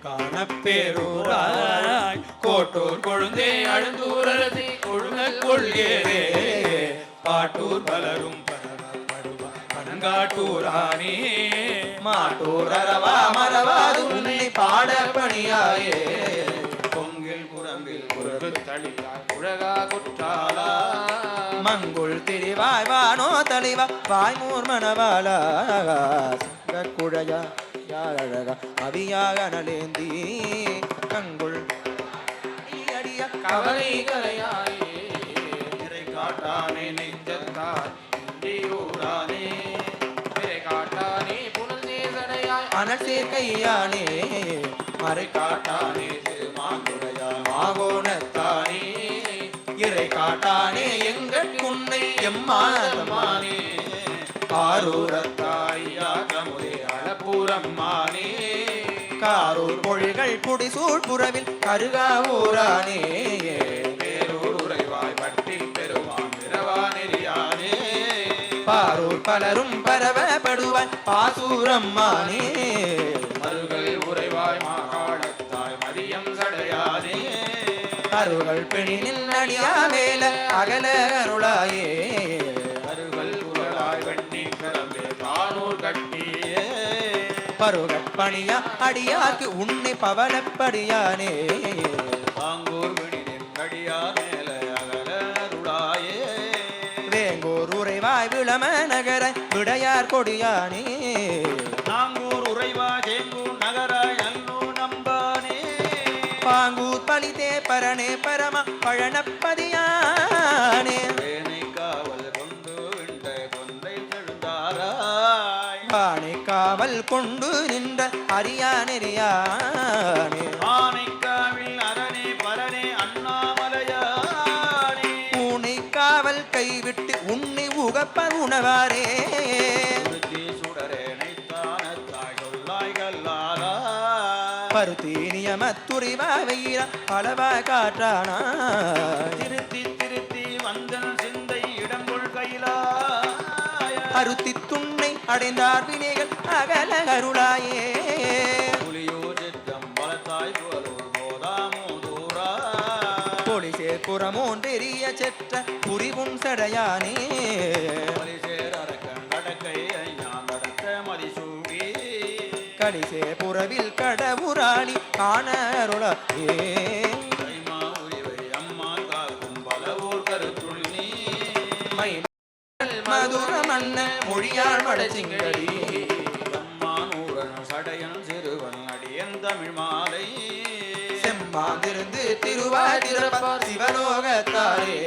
காணப்பேரூராய் கோட்டூர் கொழுந்தே அழுந்தூரதி கொழுங்கல் கொள்ளியரே பாட்டூர் பலரும் பனங்காட்டூரானே மாட்டூர் அரவா மரவாது உன்னை பாட பணியாயே பொங்கில் குரம்பில் குரகு தளியாய் குழகா குற்றாலா மங்குள் திரிவாய் வானோ தளிவா வாய்மூர் மணவாளா குழையா அழகா அவியாக நலேந்தி கங்குள் அடிய கவலை கலையாயே நிறை காட்டானே நெஞ்சத்தார் ஊரானே நிறை காட்டானே புனல் சேசடையாய் அனல் சேர்க்கையானே மறை காட்டானே திருமாங்குடையா மாகோணத்தானே இறை காட்டானே எங்கள் உன்னை எம்மானே ஆரூரத்தாயாகமுதே அளப்பூரம்மானே காரூர் பொழிகள் புடிசூழ் புறவில் கருகாவூரானே பேரூர் உறைவாய் பட்டில் பெருமான் பிறவா நெறியானே பாரூர் பலரும் பரவப்படுவாய் பாசூரம்மானே மருகள் உறைவாய் மாகாணத்தாய் மதியம் சடையானே அருகள் பெணினில் அடியா மேல அகல அருளாயே பருகப்பணியா அடியார்க்கு உன்னை பவனப்படியானே வாங்கூர் விடினின் கடியார் மேல அகல அருளாயே வேங்கூர் உறைவாய் விளம நகர விடையார் கொடியானே நாங்கூர் உறைவாய் தேங்கூர் நகராய் நல்லூ நம்பானே பாங்கூர் பலிதே பரணே பரம பழனப்பதியானே காவல் கொண்டு நின்ற அரியானெறியானே ஆனைக்காவில் அரணே பரணே அண்ணாமலையானே உன்னை காவல் கைவிட்டு உன்னை உகப்ப உணவாரே பருத்தி நியமத்துறிவா வெயிர அளவா காற்றானா திருத்தி திருத்தி வந்தன் சிந்தை இடங்கொள் கையிலா அருத்தி துண்ணை அடைந்தார் வினைகள் அகல அருளாயே பொலிசே புறமோன் பெரிய செற்ற புரிவுன் சடையானே கலிசே புறவில் கடவுராணி காண அருளாயே மதுர மன்ன மொழியாள் மடச்சிங்கடி அம்மானூரன் சடையன் சிறுவன் அடியன் தமிழ் மாலை செம்மாந்திருந்து திருவாதிரப்பார் சிவலோகத்தாரே